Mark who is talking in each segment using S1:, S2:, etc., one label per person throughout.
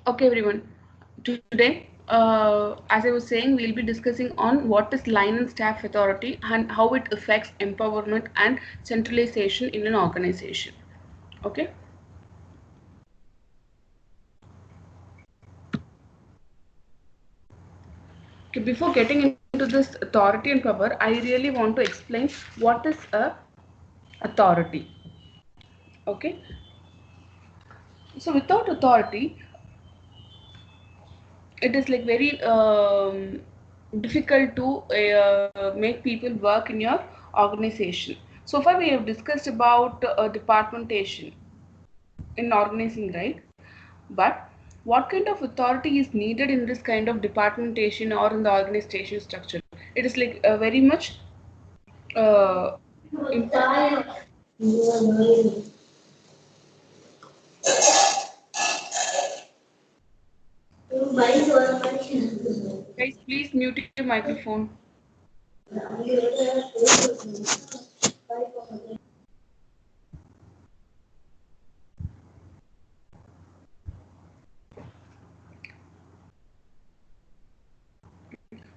S1: Okay, everyone. Today, as I was saying, we'll be discussing on what is line and staff authority and how it affects empowerment and centralization in an organization. Okay. Okay. Before getting into this authority and power, I really want to explain what is a authority. Okay. So without authority, it is like very difficult to make people work in your organization. So far we have discussed about departmentation in organizing, right? But what kind of authority is needed in this kind of departmentation or in the organization structure? It is like very much uh, important. Guys, please mute your microphone.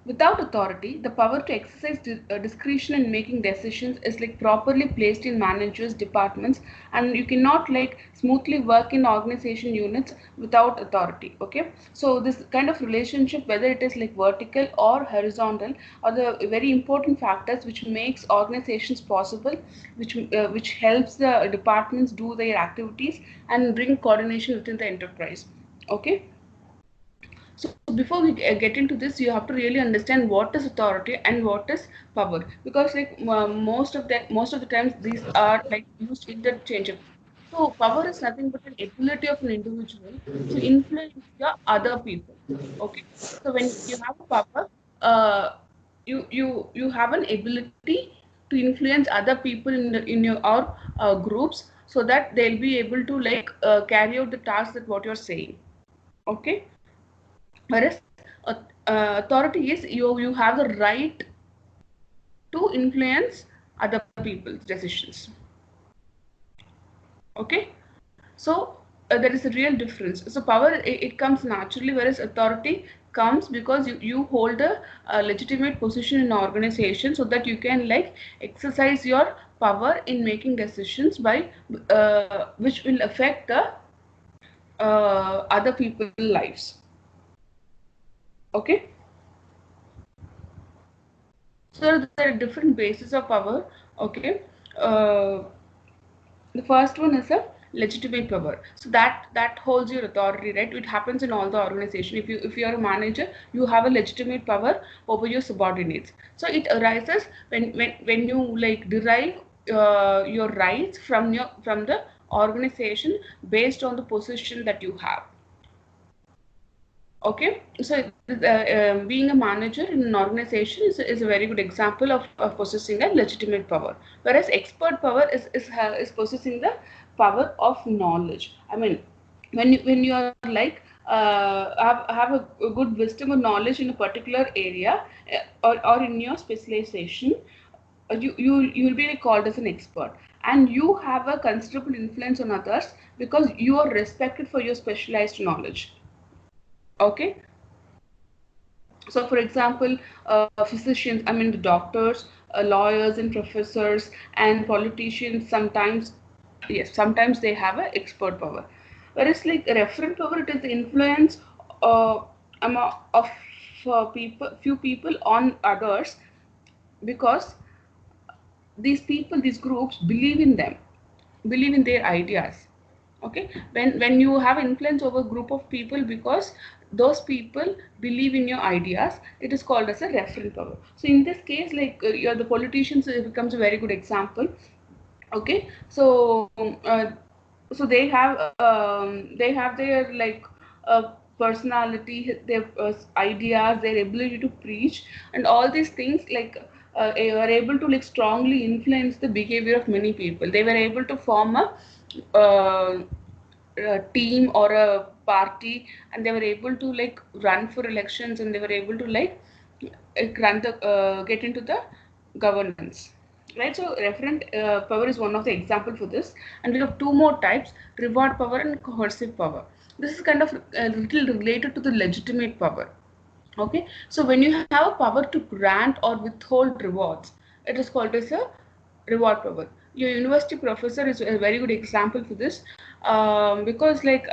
S1: Without authority, the power to exercise discretion in making decisions is like properly placed in managers, departments, and you cannot like smoothly work in organization units without authority. Okay, so this kind of relationship, whether it is like vertical or horizontal, are the very important factors which makes organizations possible, which helps the departments do their activities and bring coordination within the enterprise. Okay. So before we get into this, you have to really understand what is authority and what is power, because like most of the times these are like used interchangeably. So power is nothing but an ability of an individual to influence the other people. Okay. So when you have a power, uh, you have an ability to influence other people in your or groups, so that they'll be able to like carry out the task that what you're saying. Okay. Whereas authority is you have the right to influence other people's decisions. Okay. So there is a real difference. So power, it comes naturally, whereas authority comes because you hold a legitimate position in an organization, so that you can like exercise your power in making decisions by which will affect the other people's lives. Okay. So there are different bases of power. Okay. Uh, the first one is a legitimate power. So that holds your authority, right? It happens in all the organization. If you are a manager, you have a legitimate power over your subordinates. So it arises when you like derive your rights from the organization based on the position that you have. Okay, so being a manager in an organization is a very good example of possessing a legitimate power. Whereas expert power is possessing the power of knowledge. I mean, when you are like have a good wisdom or knowledge in a particular area, or in your specialization, you'll be called as an expert, and you have a considerable influence on others because you are respected for your specialized knowledge. Okay. So for example, physicians, I mean the doctors, lawyers and professors and politicians, sometimes, yes, sometimes they have an expert power. Whereas like a referent power, it is the influence uh, of few people on others, because these groups believe in them, believe in their ideas. Okay. When you have influence over a group of people because those people believe in your ideas, it is called as a referent power. So in this case, like you're the politicians, becomes a very good example. Okay. So they have their like personality, their ideas, their ability to preach, and all these things like are able to like strongly influence the behavior of many people. They were able to form a team or a party, and they were able to like run for elections, and they were able to like get into the governance, right? So referent power is one of the example for this, and we have two more types: reward power and coercive power. this is kind of a little related to the legitimate power. Okay, so when you have a power to grant or withhold rewards, it is called as a reward power. Your university professor is a very good example for this, because like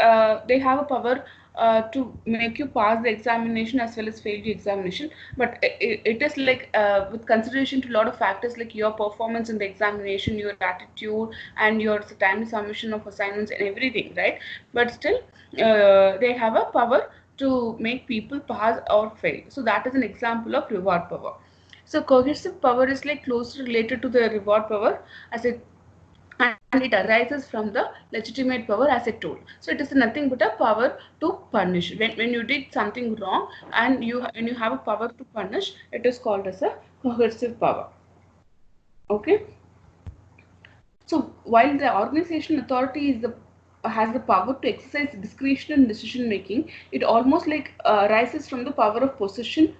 S1: they have a power to make you pass the examination as well as fail the examination, but it is like with consideration to a lot of factors like your performance in the examination, your attitude, and your timely submission of assignments and everything, right? But still they have a power to make people pass or fail. So that is an example of reward power. So coercive power is like closely related to the reward power as it, and it arises from the legitimate power as I told. So it is nothing but a power to punish. When you did something wrong and when you have a power to punish, it is called as a coercive power. Okay. So while the organization authority is the has the power to exercise discretion in decision making, it almost like arises from the power of possession,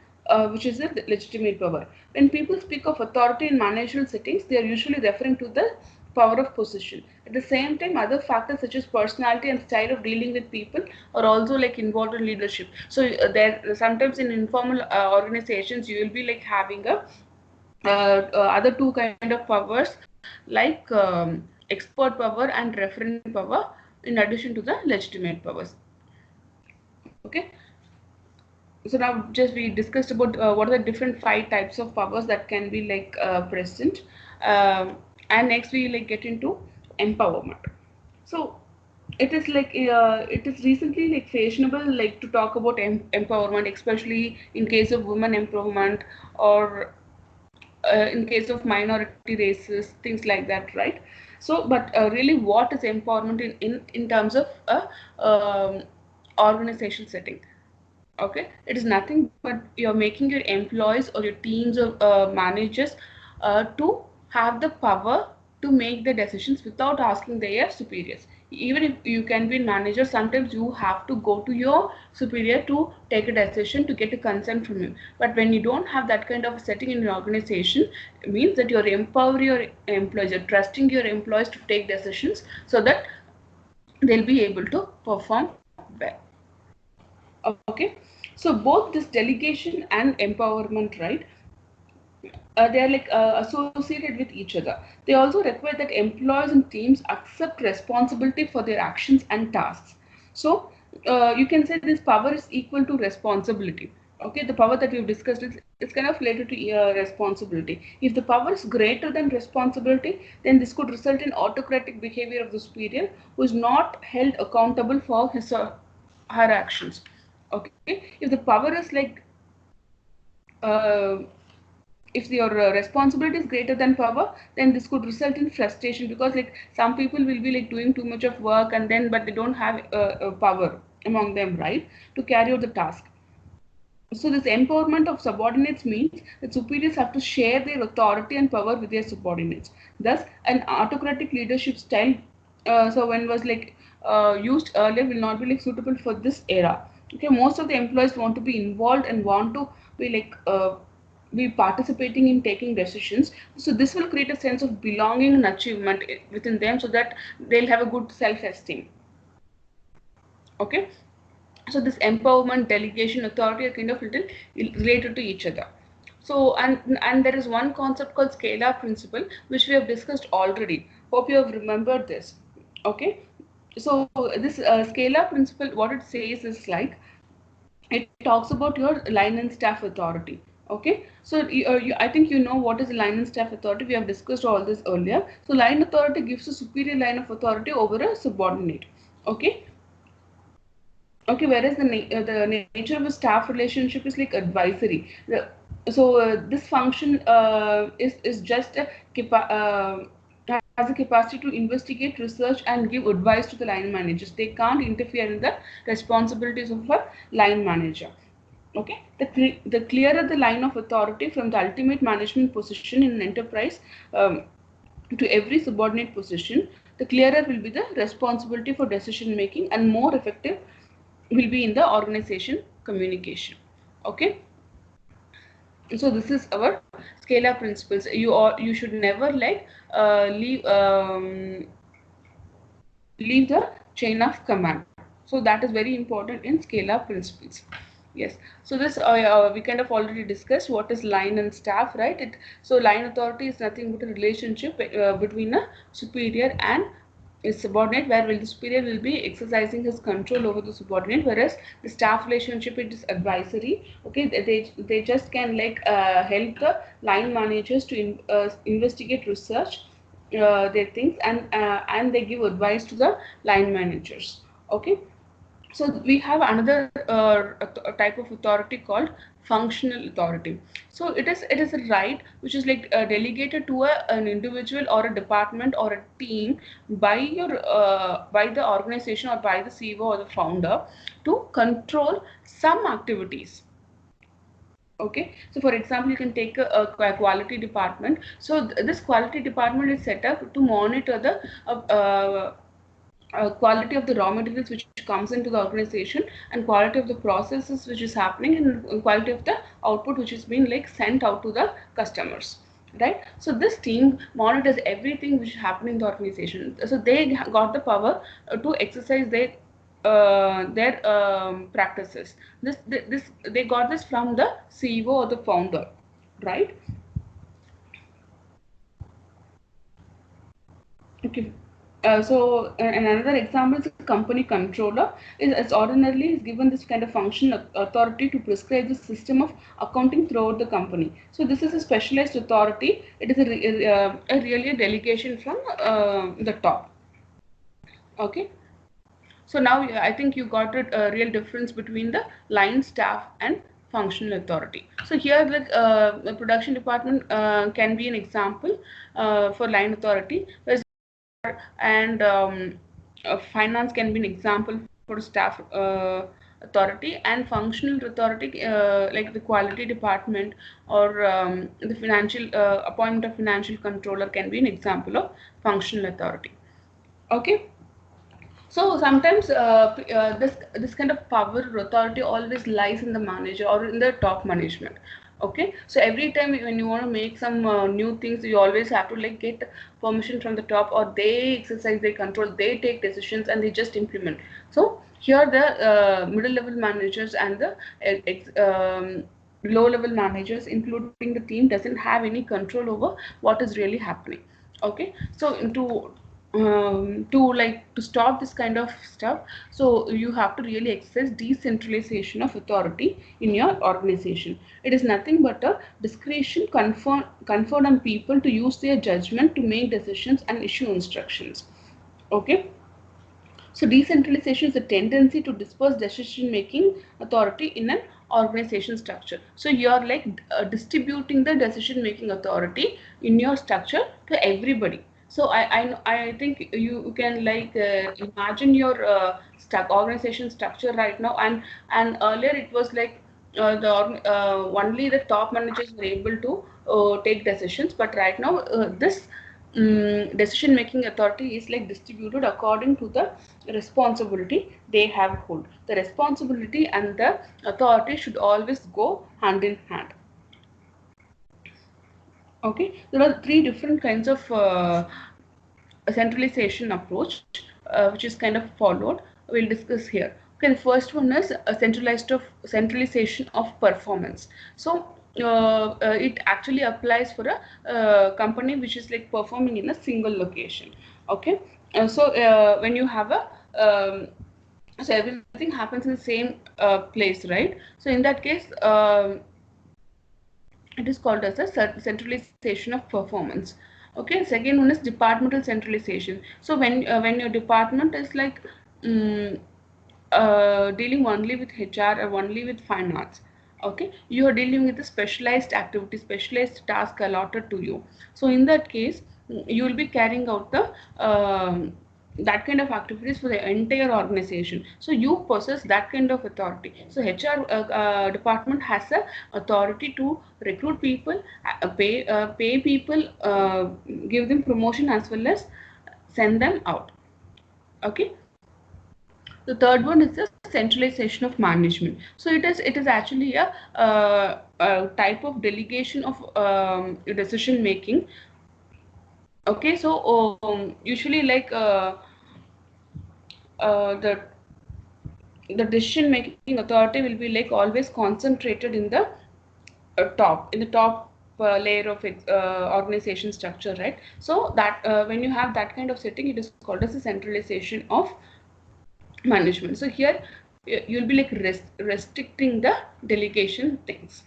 S1: which is a legitimate power. When people speak of authority in managerial settings, they are usually referring to the power of possession. At the same time, other factors such as personality and style of dealing with people are also like involved in leadership. So there sometimes in informal organizations you will be like having a other two kind of powers like expert power and referent power in addition to the legitimate powers. Okay, so now just we discussed about what are the different 5 types of powers that can be like present, and next we like get into empowerment. So it is like it is recently like fashionable like to talk about empowerment, especially in case of women empowerment, or in case of minority races, things like that, right? So but really what is empowerment in terms of a organizational setting? Okay, it is nothing but you're making your employees or your teams of managers to have the power to make the decisions without asking their superiors. Even if you can be manager, sometimes you have to go to your superior to take a decision to get a consent from him. But when you don't have that kind of a setting in your organization, it means that you're empowering your employees, you're trusting your employees to take decisions so that they'll be able to perform well. Okay, so both this delegation and empowerment, right, they are like associated with each other. They also require that employees and teams accept responsibility for their actions and tasks. So you can say this power is equal to responsibility. Okay, the power that we've discussed is it's kind of related to responsibility. If the power is greater than responsibility, then this could result in autocratic behavior of the superior who is not held accountable for his or her actions. Okay, if the power is like uh, if your responsibility is greater than power, then this could result in frustration, because like some people will be like doing too much of work and then but they don't have power among them, right, to carry out the task. So this empowerment of subordinates means that superiors have to share their authority and power with their subordinates. Thus an autocratic leadership style, so when was like used earlier, will not be like suitable for this era. Okay, most of the employees want to be involved and want to be like be participating in taking decisions. So this will create a sense of belonging and achievement within them, so that they'll have a good self-esteem. Okay, so this empowerment, delegation, authority are kind of little related to each other. So and there is one concept called scalar principle which we have discussed already. Hope you have remembered this. Okay, so this scalar principle, what it says is like it talks about your line and staff authority. Okay, so I think you know what is line and staff authority. We have discussed all this earlier. So line authority gives a superior line of authority over a subordinate. Okay, okay, whereas the nature of a staff relationship is like advisory. This function is just a has a capacity to investigate, research, and give advice to the line managers. They can't interfere in the responsibilities of a line manager. Okay, the clearer the line of authority from the ultimate management position in an enterprise to every subordinate position, the clearer will be the responsibility for decision making and more effective will be in the organization communication. Okay, so this is our scalar principles. You should never like leave the chain of command. So that is very important in scalar principles. Yes, so this we kind of already discussed what is line and staff, right? So line authority is nothing but a relationship between a superior and a subordinate, where the superior will be exercising his control over the subordinate, whereas the staff relationship, it is advisory. Okay, they just can like help the line managers to investigate research their things, and they give advice to the line managers. Okay, so we have another type of authority called functional authority. So it is a right which is like delegated to an individual or a department or a team by by the organization or by the CEO or the founder to control some activities. Okay, so for example, you can take a quality department. So this quality department is set up to monitor the quality of the raw materials which comes into the organization, and quality of the processes which is happening, and quality of the output which is being like sent out to the customers, right? So this team monitors everything which is happening in the organization. So they got the power to exercise their practices. This they got this from the CEO or the founder, right? Okay. And another example is company controller is ordinarily is given this kind of functional authority to prescribe the system of accounting throughout the company. So this is a specialized authority. It is a really a delegation from the top. Okay. So now I think you got a real difference between the line staff and functional authority. So here the production department can be an example for line authority, whereas and finance can be an example for staff authority, and functional authority like the quality department or the financial appointment of financial controller can be an example of functional authority. Okay, so sometimes this kind of power or authority always lies in the manager or in the top management. Okay, so every time when you want to make some new things, you always have to like get permission from the top, or they exercise their control, they take decisions and they just implement. So here the middle level managers and the low level managers, including the team, doesn't have any control over what is really happening. Okay, so to stop this kind of stuff, so you have to really exercise decentralization of authority in your organization. It is nothing but a discretion conferred on people to use their judgment to make decisions and issue instructions. Okay, so decentralization is a tendency to disperse decision making authority in an organization structure. So you are like distributing the decision making authority in your structure to everybody. So I think you can like imagine your organization structure right now, and earlier it was like only the top managers were able to take decisions, but right now this decision making authority is like distributed according to the responsibility they have hold. The responsibility and the authority should always go hand in hand. Okay, there are three different kinds of centralization approach which is kind of followed. We'll discuss here. Okay, the first one is a centralization of performance. So it actually applies for a company which is like performing in a single location. Okay, when you have a so everything happens in the same place, right? So in that case it is called as a centralization of performance. Okay, second one is departmental centralization. So when your department is like um, dealing only with HR or only with finance, okay, you are dealing with a specialized activity, specialized task allotted to you. So in that case, you will be carrying out the that kind of activities for the entire organization. So you possess that kind of authority. So HR department has a authority to recruit people, pay people, give them promotion, as well as send them out. Okay, the third one is the centralization of management. So it is actually a type of delegation of decision making. Okay, so usually like the the decision making authority will be like always concentrated in the top layer of organization structure, right? So that when you have that kind of setting, it is called as a centralization of management. So here you'll be like restricting the delegation things.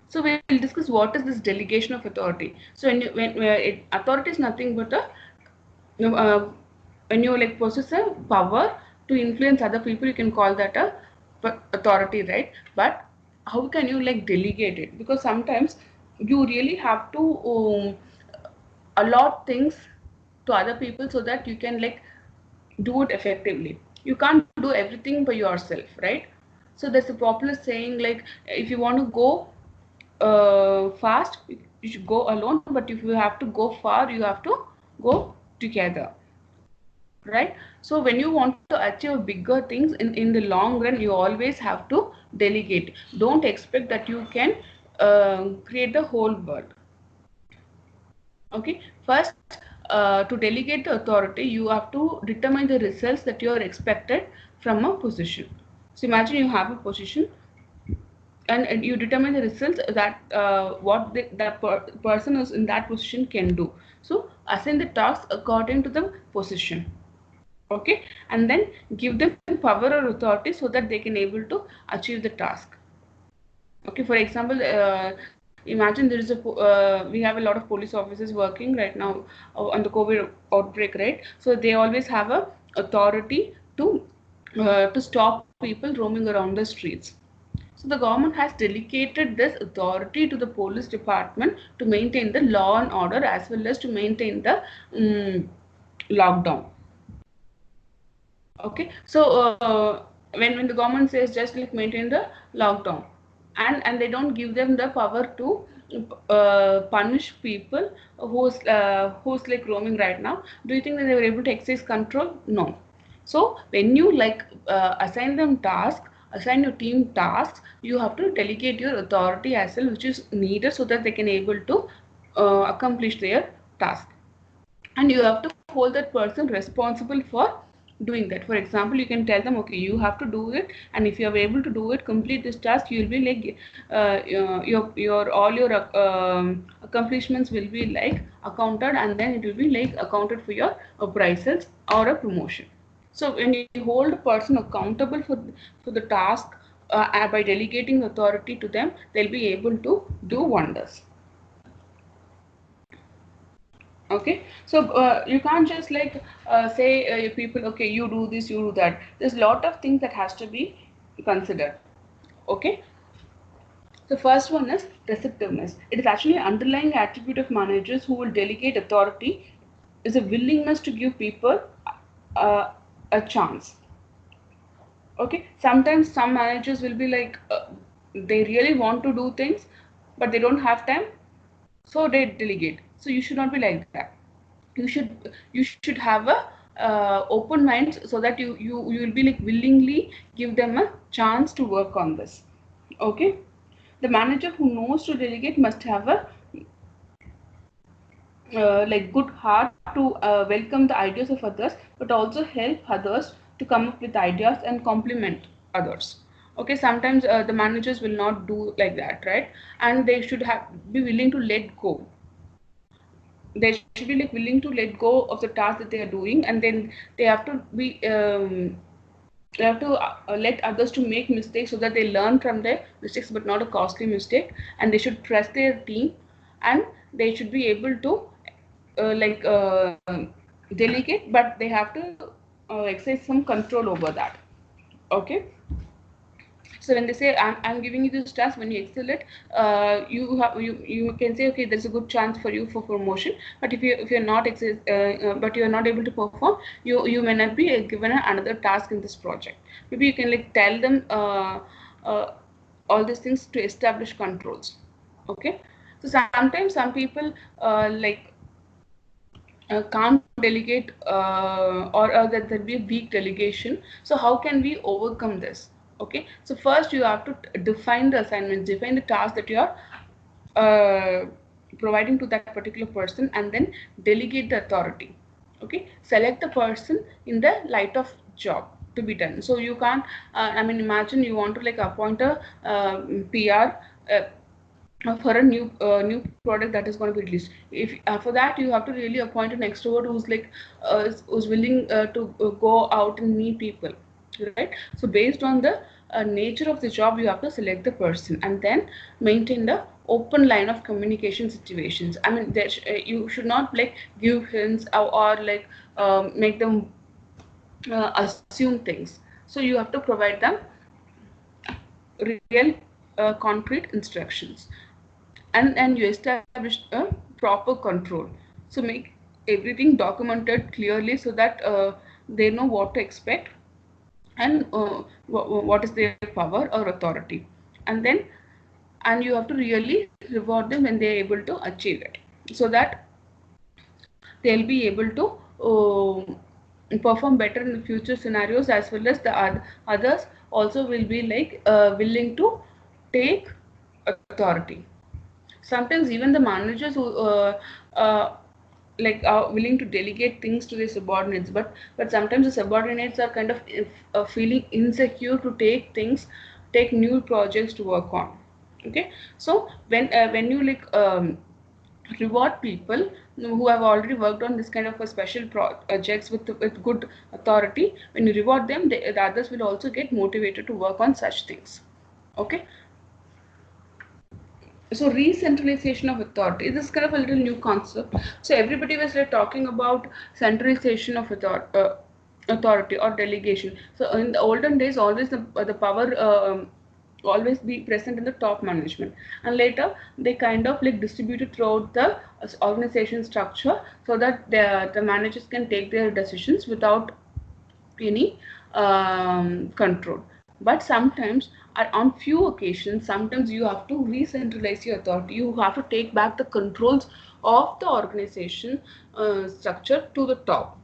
S1: So we'll discuss what is this delegation of authority. So when authority is nothing but a when you like possess a power to influence other people, you can call that a authority, right? But how can you like delegate it? Because sometimes you really have to allot things to other people so that you can like do it effectively. You can't do everything by yourself, right? So there's a popular saying like, if you want to go fast, you should go alone, but if you have to go far, you have to go together, right? So when you want to achieve bigger things in the long run, you always have to delegate. Don't expect that you can create the whole world. Okay, first to delegate the authority, you have to determine the results that you are expected from a position. So imagine you have a position, and you determine the results that what that person is in that position can do. So assign the tasks according to the position. Okay, and then give them power or authority so that they can able to achieve the task. Okay, for example, imagine there is we have a lot of police officers working right now on the COVID outbreak, right? So they always have a authority to stop people roaming around the streets. So the government has delegated this authority to the police department to maintain the law and order as well as to maintain the lockdown. Okay, so when the government says just like maintain the lockdown, and they don't give them the power to punish people who's like roaming right now, do you think that they were able to exercise control? No. So when you like assign them tasks, assign your team tasks, you have to delegate your authority as well, which is needed so that they can able to accomplish their task. And you have to hold that person responsible for doing that. For example, you can tell them, okay, you have to do it, and if you are able to do it, complete this task, you will be like your all your accomplishments will be like accounted, and then it will be like accounted for your appraisals or a promotion. So when you hold a person accountable for the task by delegating authority to them, they'll be able to do wonders. Okay, so you can't just like say people, okay, you do this, you do that. There's a lot of things that has to be considered. Okay, the first one is receptiveness. It is actually an underlying attribute of managers who will delegate authority, is a willingness to give people uh, a chance. Okay, sometimes some managers will be like they really want to do things, but they don't have time, so they delegate. So you should not be like that. You should have a open mind so that you will be like willingly give them a chance to work on this. Okay, the manager who knows to delegate must have a like good heart to welcome the ideas of others, but also help others to come up with ideas and complement others. Okay, sometimes the managers will not do like that, right? And they should have be willing to let go. They should be like willing to let go of the task that they are doing, and then they have to be they have to let others to make mistakes so that they learn from their mistakes, but not a costly mistake. And they should trust their team, and they should be able to like delegate, but they have to exercise some control over that. Okay, so when they say I'm giving you this task, when you excel it, you can say, okay, there's a good chance for you for promotion. But if you're not but you're not able to perform, you may not be given another task in this project. Maybe you can like tell them uh, all these things to establish controls. Okay, so sometimes some people like can't delegate, or that there be a weak delegation. So how can we overcome this? Okay, so first you have to define the assignments, define the task that you are providing to that particular person, and then delegate the authority. Okay, select the person in the light of job to be done. So you can't I mean, imagine you want to like appoint a PR for a new product that is going to be released. If for that you have to really appoint an extrovert who's like who's willing to go out and meet people, right? So based on the nature of the job, you have to select the person and then maintain the open line of communication situations. I mean, you should not like give hints, or like make them assume things. So you have to provide them real concrete instructions, and you establish a proper control. So make everything documented clearly so that they know what to expect, and what is their power or authority. And then and you have to really reward them when they're able to achieve it, so that they'll be able to perform better in the future scenarios, as well as the others also will be like willing to take authority. Sometimes even the managers who uh, like are willing to delegate things to their subordinates, but sometimes the subordinates are kind of feeling insecure to take new projects to work on. Okay, so when you like reward people who have already worked on this kind of a special projects with good authority, when you reward them, the others will also get motivated to work on such things. Okay, so re-centralization of authority, this is kind of a little new concept. So everybody was like talking about centralization of authority or delegation. So in the olden days, always the power always be present in the top management, and later they kind of like distributed throughout the organization structure, so that the managers can take their decisions without any control. But sometimes, on few occasions, sometimes you have to re-centralize your authority. You have to take back the controls of the organization structure to the top.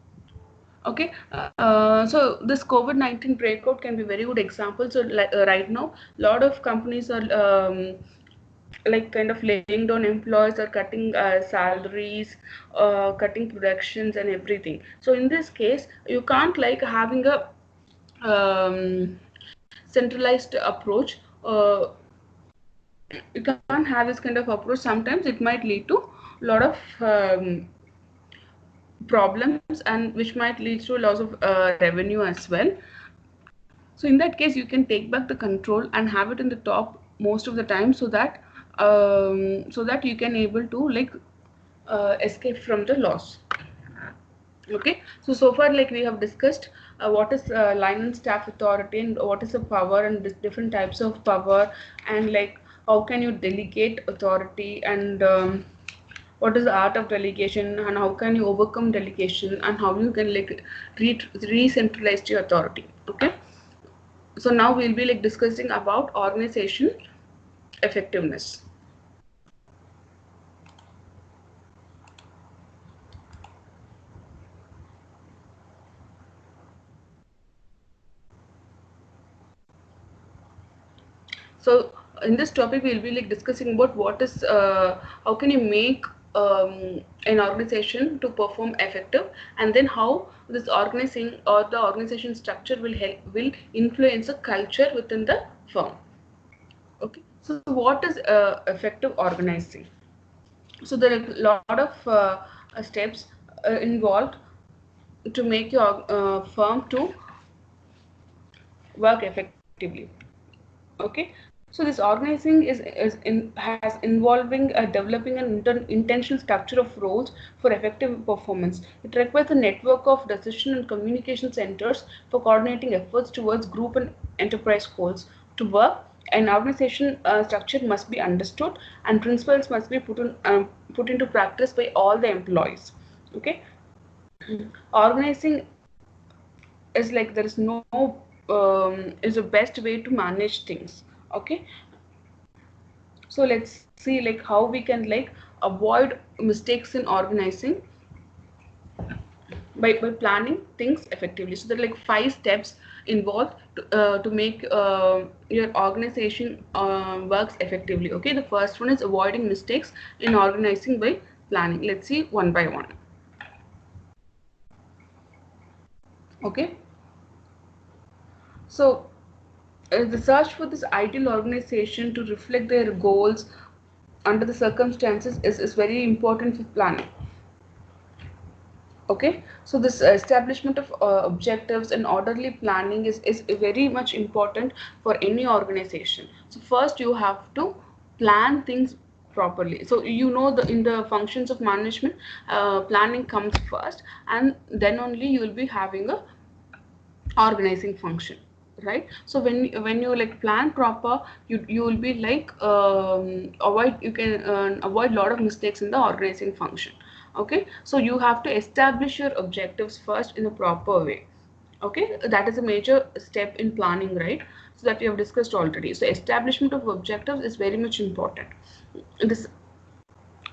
S1: Okay, so this COVID-19 breakout can be very good example. So like, right now, a lot of companies are like kind of laying down employees, or cutting salaries, cutting productions and everything. So in this case, you can't like having a centralized approach. You can't have this kind of approach. Sometimes it might lead to a lot of problems, and which might lead to loss of revenue as well. So in that case, you can take back the control and have it in the top most of the time, so that you can able to like escape from the loss. Okay, so far like we have discussed what is line and staff authority, and what is the power, and different types of power, and like how can you delegate authority, and what is the art of delegation, and how can you overcome delegation, and how you can like re-centralize your authority. Okay, so now we'll be like discussing about organization effectiveness. So in this topic, we'll be like discussing about what is how can you make an organization to perform effective, and then how this organizing or the organization structure will influence the culture within the firm. Okay, so what is effective organizing? So there are a lot of steps involved to make your firm to work effectively. Okay, so this organizing has involving developing an intentional structure of roles for effective performance. It requires a network of decision and communication centers for coordinating efforts towards group and enterprise goals. To work, an organization structure must be understood, and principles must be put into practice by all the employees. Okay, organizing is like there is no is the best way to manage things. Okay, so let's see like how we can like avoid mistakes in organizing by planning things effectively. So there are like 5 steps involved to make your organization works effectively. Okay, the first one is avoiding mistakes in organizing by planning. Let's see one by one. Okay, so the search for this ideal organization to reflect their goals under the circumstances is very important for planning. Okay, so this establishment of objectives and orderly planning is very much important for any organization. So first you have to plan things properly. So you know, the in the functions of management, planning comes first, and then only you will be having a organizing function, right? So when you like plan proper, you will be like avoid, you can avoid a lot of mistakes in the organizing function. Okay, so you have to establish your objectives first in a proper way. Okay, that is a major step in planning, right? So that we have discussed already. So establishment of objectives is very much important. This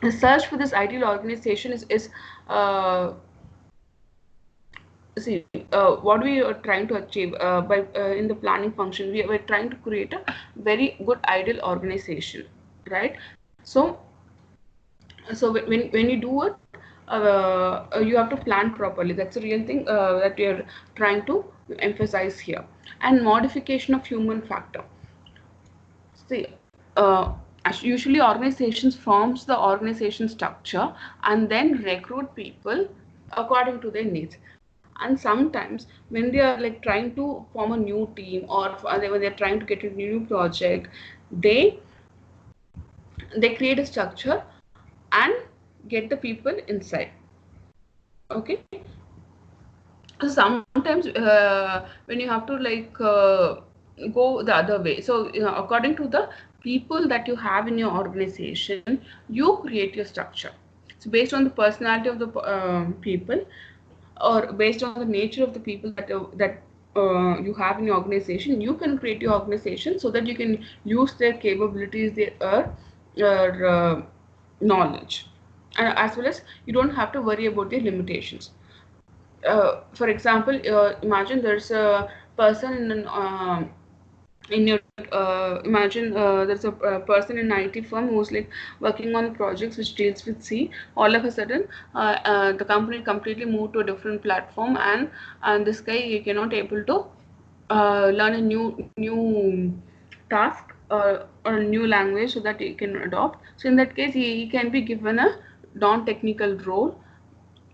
S1: the search for this ideal organization is see, what we are trying to achieve by in the planning function, we are trying to create a very good ideal organization, right? So when you do it, you have to plan properly. That's a real thing that we are trying to emphasize here. And modification of human factor. See, usually organizations forms the organization structure and then recruit people according to their needs. And sometimes when they are like trying to form a new team, or when they're trying to get a new project, they they create a structure and get the people inside. Okay, so sometimes when you have to like go the other way, so according to the people that you have in your organization, you create your structure. So based on the personality of the people, or based on the nature of the people that you have in your organization, you can create your organization so that you can use their capabilities, their knowledge, and as well as you don't have to worry about their limitations. For example, imagine there's a person in your imagine there's a person in IT firm who's like working on projects which deals with C. All of a sudden, the company completely moved to a different platform, and this guy, he cannot able to learn a new task, or a new language so that he can adopt. So in that case, he can be given a non-technical role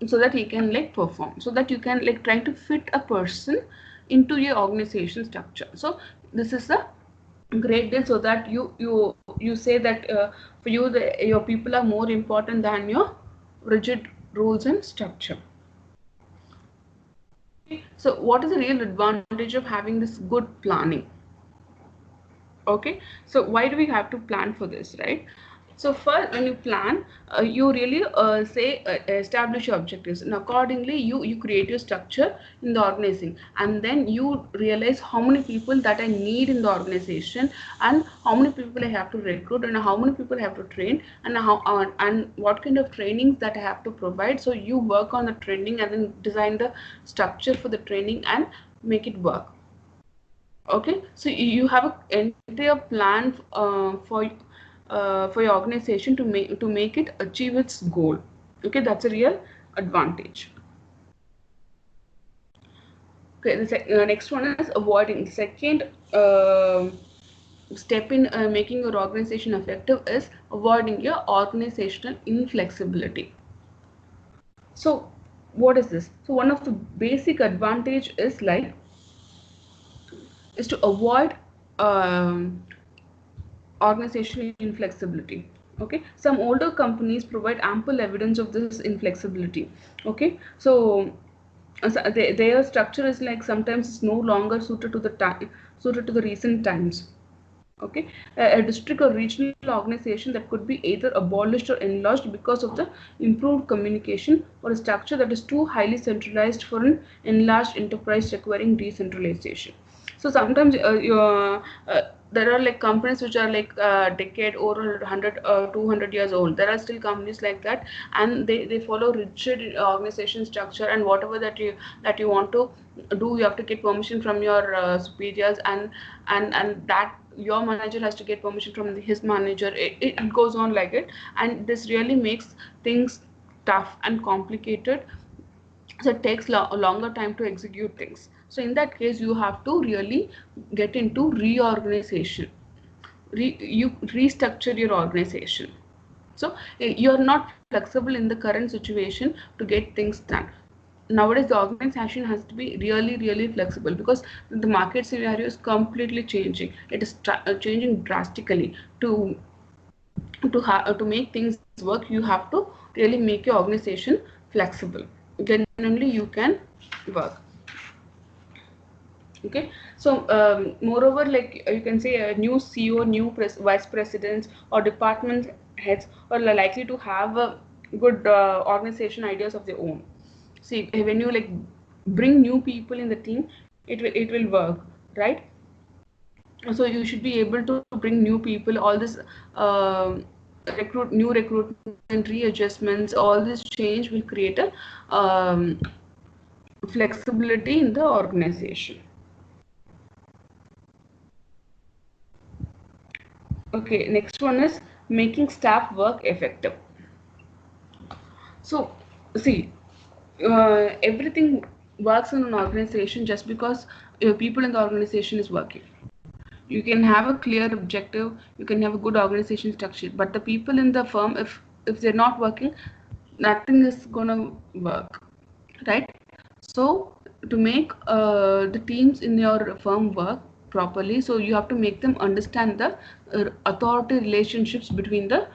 S1: so that he can like perform, so that you can like try to fit a person into your organization structure. So this is a great deal, so that you say that for you, your people are more important than your rigid rules and structure. So what is the real advantage of having this good planning? Okay, so why do we have to plan for this, right? So first, when you plan, you really say establish your objectives, and accordingly you create your structure in the organizing, and then you realize how many people that I need in the organization, and how many people I have to recruit, and how many people I have to train, and how and what kind of trainings that I have to provide. So you work on the training and then design the structure for the training and make it work. Okay, so you have an entire plan for your organization to make it achieve its goal. Okay, that's a real advantage. Okay, the next one is avoiding. Second step in making your organization effective is avoiding your organizational inflexibility. So what is this? So one of the basic advantage is to avoid um, organizational inflexibility. Okay, some older companies provide ample evidence of this inflexibility. Okay, so their structure is like sometimes it's no longer suited to the time, suited to the recent times. Okay, a district or regional organization that could be either abolished or enlarged because of the improved communication, or a structure that is too highly centralized for an enlarged enterprise requiring decentralization. So sometimes there are like companies which are like decade or 100 200 years old. There are still companies like that, and they follow rigid organization structure, and whatever that you want to do, you have to get permission from your superiors, and that your manager has to get permission from his manager. It goes on like it, and this really makes things tough and complicated so it takes a longer time to execute things. So in that case, you have to really get into reorganization. You restructure your organization. So you're not flexible in the current situation to get things done. Nowadays the organization has to be really flexible, because the market scenario is completely changing. It is changing drastically. To make things work, you have to really make your organization flexible. Then only you can work. Okay. So moreover, like you can say a new CEO, new vice presidents or department heads are likely to have a good organization ideas of their own. See, when you like bring new people in the team, it will work, right? So you should be able to bring new people. All this recruitment, readjustments, all this change will create a flexibility in the organization. Okay, next one is making staff work effective. So, see, everything works in an organization just because people in the organization is working. You can have a clear objective, you can have a good organization structure, but the people in the firm, if they're not working, nothing is gonna work, right? So to make the teams in your firm work properly, so you have to make them understand the authority relationships between the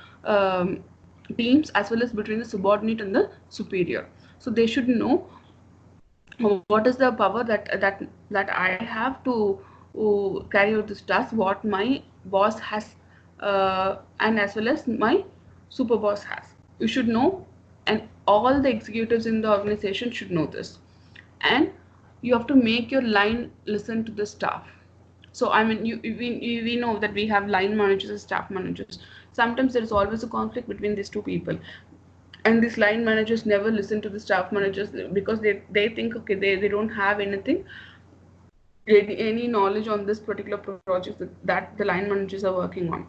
S1: teams, as well as between the subordinate and the superior. So they should know what is the power that I have to carry out this task, what my boss has, and as well as my super boss has. You should know, and all the executives in the organization should know this. And you have to make your line listen to the staff. So I mean, we know that we have line managers and staff managers. Sometimes there is always a conflict between these two people, and these line managers never listen to the staff managers, because they think, okay, they don't have any knowledge on this particular project that the line managers are working on.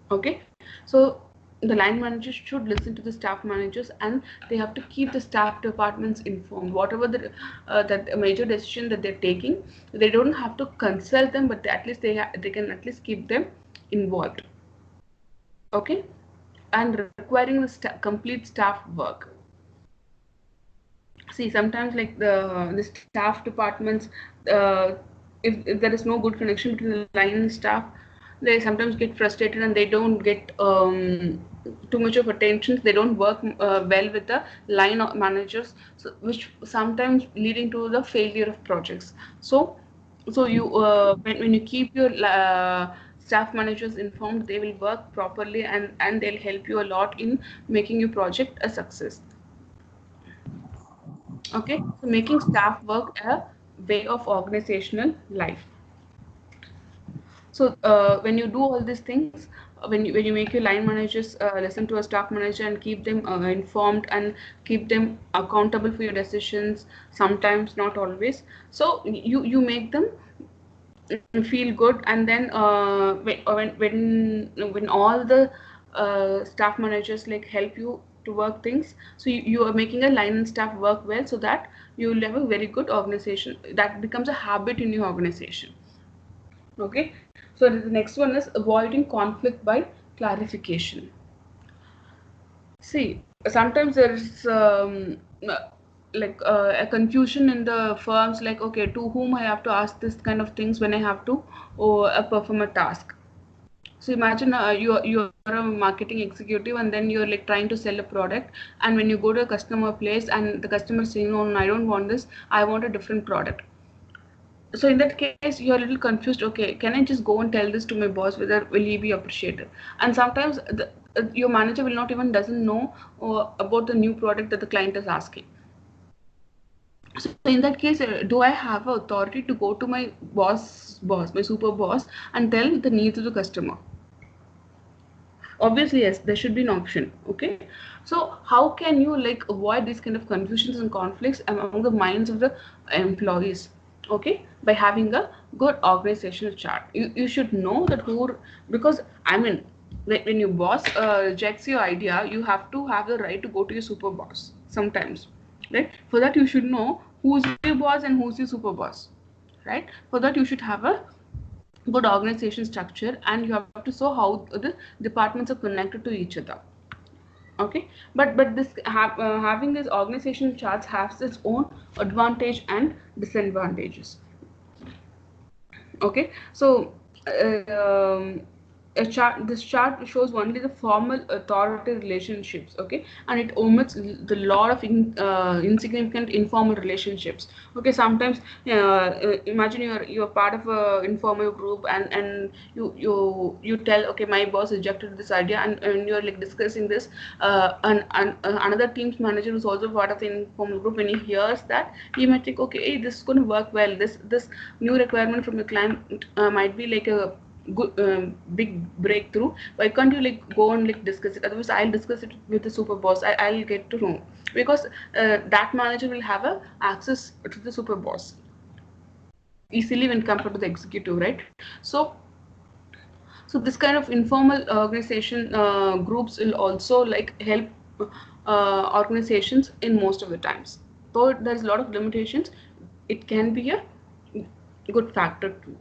S1: Okay. So the line managers should listen to the staff managers, and they have to keep the staff departments informed. Whatever the that major decision that they're taking, they don't have to consult them, but at least they can at least keep them involved. Okay. And requiring the complete staff work. See, sometimes like the staff departments, uh, if there is no good connection between the line and staff, they sometimes get frustrated, and they don't get too much of attention. They don't work well with the line managers, so, which sometimes leading to the failure of projects. So you when you keep your staff managers informed, they will work properly, and they'll help you a lot in making your project a success. Okay, so making staff work a way of organizational life. So when you do all these things, when you make your line managers listen to a staff manager and keep them informed and keep them accountable for your decisions, sometimes not always, so you make them feel good. And then when all the staff managers like help you to work things, so you are making a line and staff work well, so that you will have a very good organization that becomes a habit in your organization. Okay. So the next one is avoiding conflict by clarification. See, sometimes there is a confusion in the firms, like, okay, to whom I have to ask this kind of things when I have to perform a task. So imagine you're a marketing executive, and then you're like trying to sell a product, and when you go to a customer place and the customer is saying, no, I don't want this, I want a different product. So in that case, you're a little confused. Okay, can I just go and tell this to my boss? Whether will he be appreciated? And sometimes your manager will not even doesn't know about the new product that the client is asking. So in that case, do I have authority to go to my boss, my super boss, and tell the needs of the customer? Obviously, yes, there should be an option. Okay. So how can you like avoid these kind of confusions and conflicts among the minds of the employees? Okay, by having a good organizational chart. You should know that who, because I mean, when your boss rejects your idea, you have to have the right to go to your super boss sometimes. right? For that you should know who's your boss and who's your super boss, right? For that you should have a good organization structure, and you have to show how the departments are connected to each other. Okay, but this having this organizational charts has its own advantage and disadvantages. Okay, so a chart, this chart shows only the formal authority relationships. Okay, and it omits the lot of insignificant informal relationships. Okay, sometimes imagine you're part of a informal group, and you tell, okay, my boss rejected this idea, and you're like discussing this, and another team's manager who's also part of the informal group, when he hears that, he might think, okay, hey, this is going to work well, this new requirement from the client might be like a good big breakthrough. Why can't you like go and like discuss it? Otherwise I'll discuss it with the super boss. I'll get to know, because that manager will have a access to the super boss easily when compared to the executive, right? So this kind of informal organization groups will also like help organizations in most of the times. Though there's a lot of limitations, it can be a good factor too.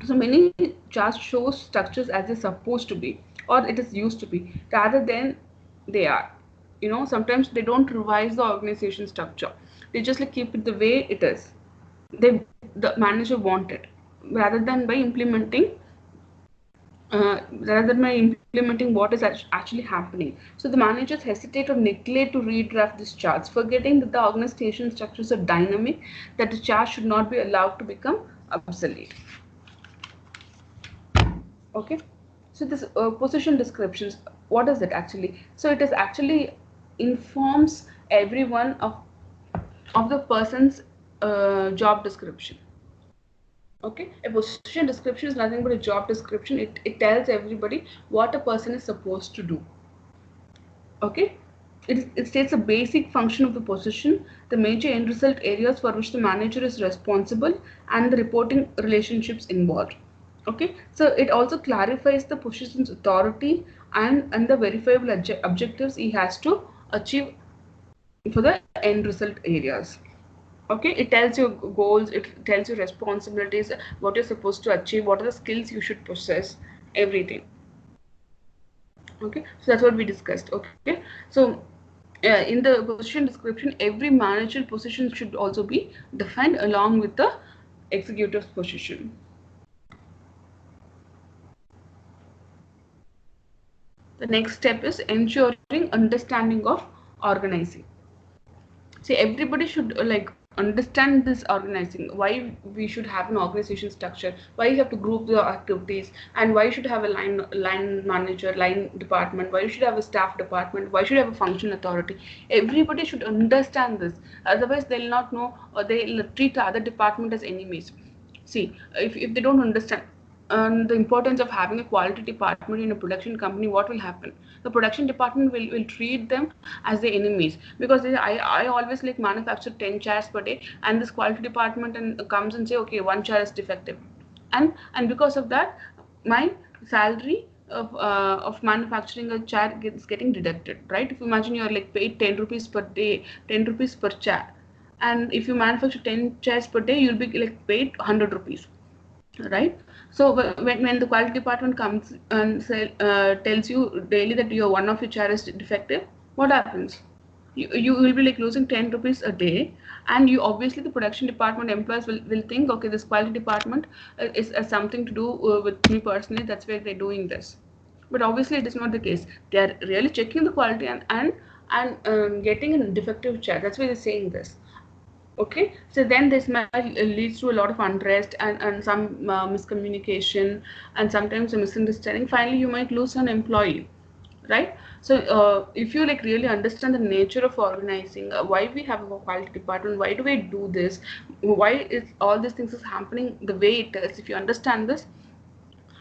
S1: So many charts show structures as they're supposed to be, or it is used to be, rather than they are. You know, sometimes they don't revise the organization structure. They just like keep it the way it is. The manager want it, rather than by implementing what is actually happening. So the managers hesitate or neglect to redraft these charts, forgetting that the organization structures are dynamic, that the chart should not be allowed to become obsolete. Okay, so this position descriptions, what is it actually? So it is actually informs everyone of the person's job description. Okay, a position description is nothing but a job description. It tells everybody what a person is supposed to do. Okay, it states a basic function of the position, the major end result areas for which the manager is responsible, and the reporting relationships involved. Okay, so it also clarifies the position's authority and the verifiable objectives he has to achieve for the end result areas. Okay, it tells you goals, it tells you responsibilities, what you're supposed to achieve, what are the skills you should possess, everything. Okay, so that's what we discussed. Okay, so in the position description, every managerial position should also be defined along with the executive's position. The next step is ensuring understanding of organizing. See, everybody should like understand this organizing, why we should have an organization structure, why you have to group the activities, and why you should have a line manager, line department, why you should have a staff department, why should you have a function authority. Everybody should understand this, otherwise they'll not know, or they'll treat the other department as enemies. See, if they don't understand the importance of having a quality department in a production company, what will happen? The production department will treat them as the enemies, because I always like manufacture 10 chairs per day, and this quality department comes and say, okay, one chair is defective, and because of that my salary of manufacturing a chair gets getting deducted, right? If you imagine you're like paid 10 rupees per day, 10 rupees per chair, and if you manufacture 10 chairs per day, you'll be like paid 100 rupees, right? So when the quality department comes and tells you daily that your one of your chair is defective, what happens? You will be like losing 10 rupees a day, and you obviously, the production department employees will think, okay, this quality department is something to do with me personally, that's why they're doing this. But obviously it is not the case. They are really checking the quality and getting a defective chair, that's why they're saying this. Okay, so then this might leads to a lot of unrest and some miscommunication, and sometimes a misunderstanding. Finally you might lose an employee, right? So if you like really understand the nature of organizing, why we have a quality department, why do we do this, why is all these things is happening the way it is, if you understand this,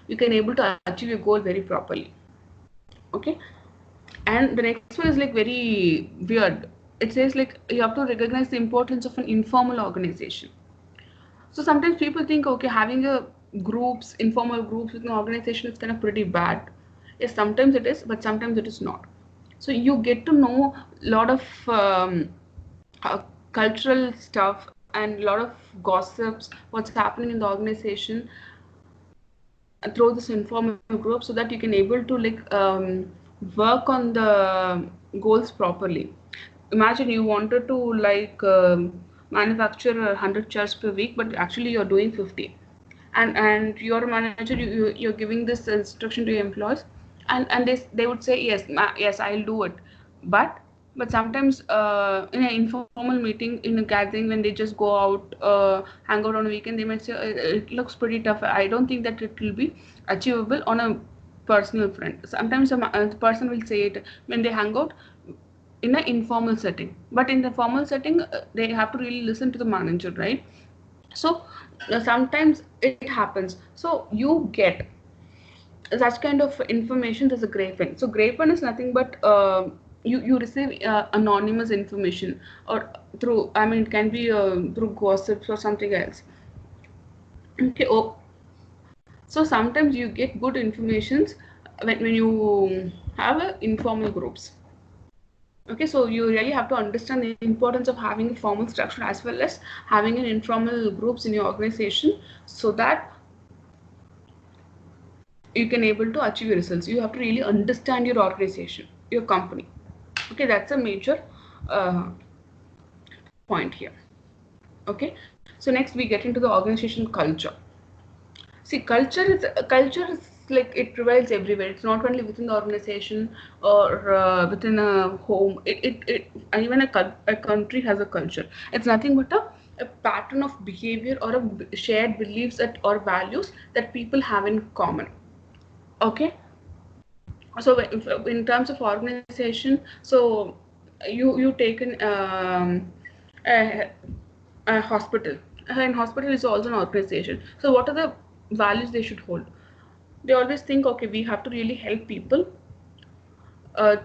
S1: you can able to achieve your goal very properly. Okay, and the next one is like very weird. It says like you have to recognize the importance of an informal organization. So sometimes people think, okay, having a groups, informal groups with an organization is kind of pretty bad. Yes, sometimes it is, but sometimes it is not. So you get to know a lot of cultural stuff and a lot of gossips, what's happening in the organization through this informal group, so that you can able to work on the goals properly. Imagine you wanted to manufacture 100 chairs per week, but actually you're doing 50, and your manager, you're giving this instruction to your employees, and they would say yes, yes, I'll do it. But sometimes in an informal meeting, in a gathering, when they just go out, hang out on a weekend, they might say it looks pretty tough, I don't think that it will be achievable on a personal front. Sometimes a person will say it when they hang out in an informal setting, but in the formal setting, they have to really listen to the manager, right? So sometimes it happens. So you get such kind of information as a grapevine. So grapevine is nothing but you receive anonymous information, or through, I mean, it can be through gossips or something else. Okay. Oh, so sometimes you get good informations when you have informal groups. Okay, so you really have to understand the importance of having a formal structure as well as having an informal groups in your organization, so that you can able to achieve your results. You have to really understand your organization, your company. Okay, that's a major uh, point here. Okay, so next we get into the organization culture. See, culture is like it prevails everywhere. It's not only within the organization or within a home. Even a country has a culture. It's nothing but a pattern of behavior or a shared beliefs that, or values that people have in common. Okay, so in terms of organization, so you take a, a hospital. In hospital is also an organization. So what are the values they should hold? They always think, okay, we have to really help people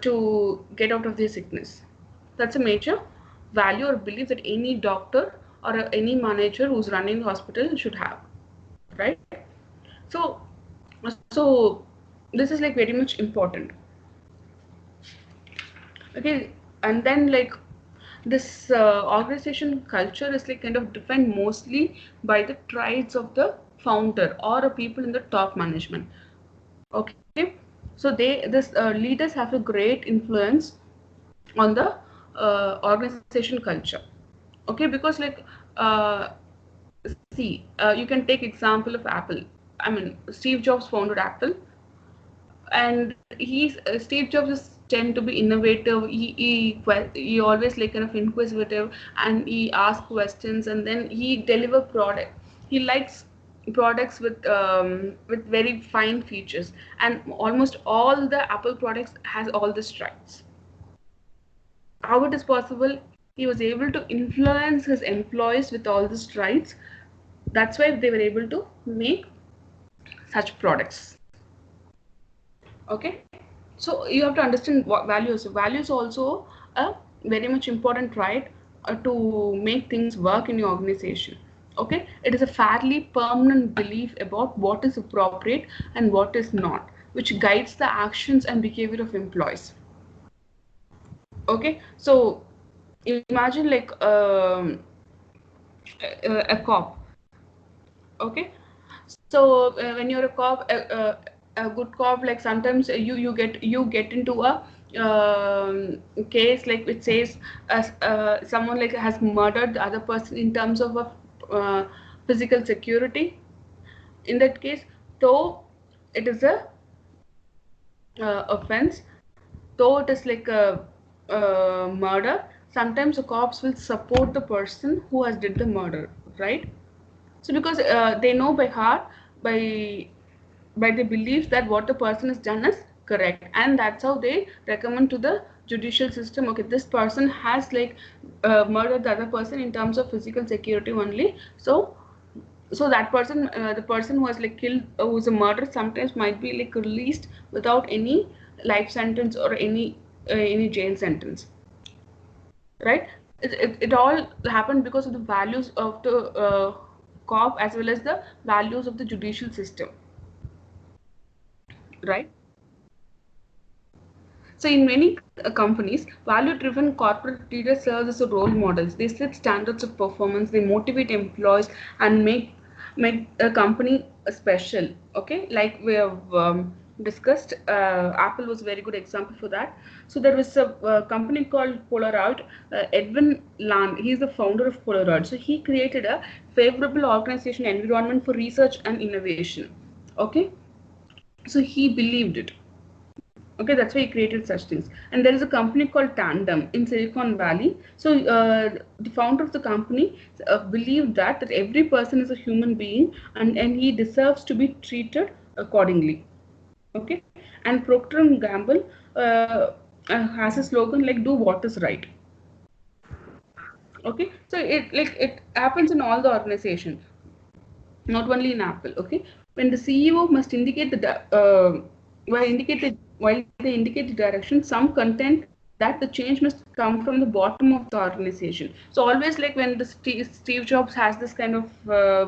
S1: to get out of their sickness. That's a major value or belief that any doctor or any manager who's running the hospital should have, right? So so this is like very much important. Okay, and then like this organization culture is like kind of defined mostly by the traits of the founder or people in the top management. Okay, so this leaders have a great influence on the organization culture. Okay, because uh, see, you can take example of Apple. I mean, Steve Jobs founded Apple, and Steve Jobs is tend to be innovative. He always like kind of inquisitive, and he asks questions, and then he deliver product. He likes products with very fine features, and almost all the Apple products has all the stripes. How it is possible? He was able to influence his employees with all the strides. That's why they were able to make such products. Okay, so you have to understand what values also a very much important trait to make things work in your organization. Okay, it is a fairly permanent belief about what is appropriate and what is not, which guides the actions and behavior of employees. Okay, so imagine a cop. Okay, so when you're a cop, a good cop, like sometimes you get into a case like which says someone like has murdered the other person in terms of a physical security. In that case, though it is a offense, though it is like a murder, sometimes the cops will support the person who has did the murder, right? So because they know by heart, by the belief that what the person has done is correct, and that's how they recommend to the judicial system. Okay, this person has murdered the other person in terms of physical security only. So that person, the person who has like killed, who's a murderer, sometimes might be like released without any life sentence or any jail sentence, right? It all happened because of the values of the cop as well as the values of the judicial system, right? So in many companies, value-driven corporate leaders serve as a role models. They set standards of performance, they motivate employees, and make a company special. Okay, like we have discussed, Apple was a very good example for that. So there was a company called Polaroid. Edwin Land, he's the founder of Polaroid. So he created a favorable organization environment for research and innovation. Okay, so he believed it. Okay, that's why he created such things. And there is a company called Tandem in Silicon Valley. So the founder of the company believed that every person is a human being, and he deserves to be treated accordingly. Okay, and Procter and Gamble has a slogan like "Do what is right." Okay, so it happens in all the organization, not only in Apple. Okay, when the CEO must indicate while they indicate the direction, some content that the change must come from the bottom of the organization. So always, like when the Steve Jobs has this kind of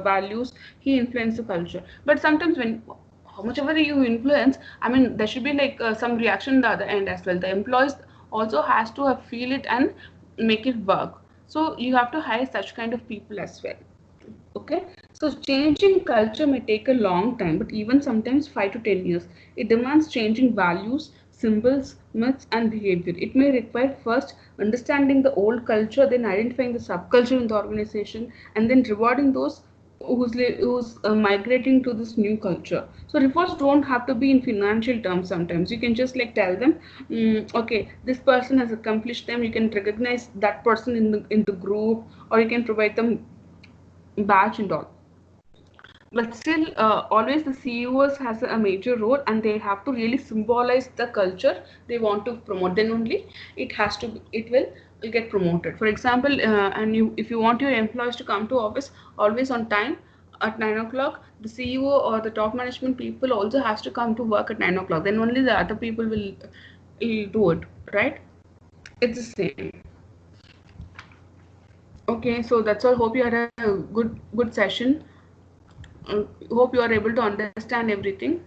S1: values, he influenced the culture. But sometimes when how much ever you influence, I mean, there should be like some reaction at the other end as well. The employees also has to feel it and make it work. So you have to hire such kind of people as well. Okay, so changing culture may take a long time, but even sometimes 5 to 10 years. It demands changing values, symbols, myths, and behavior. It may require first understanding the old culture, then identifying the subculture in the organization, and then rewarding those who's migrating to this new culture. So rewards don't have to be in financial terms. Sometimes you can just like tell them, okay, this person has accomplished them. You can recognize that person in the group, or you can provide them badge and all. But still, always the CEOs has a major role, and they have to really symbolize the culture they want to promote. Then only it will get promoted. For example, and if you want your employees to come to office always on time at 9 o'clock, the CEO or the top management people also has to come to work at 9 o'clock. Then only the other people will do it, right? It's the same. Okay, so that's all. Hope you had a good session. Hope you are able to understand everything.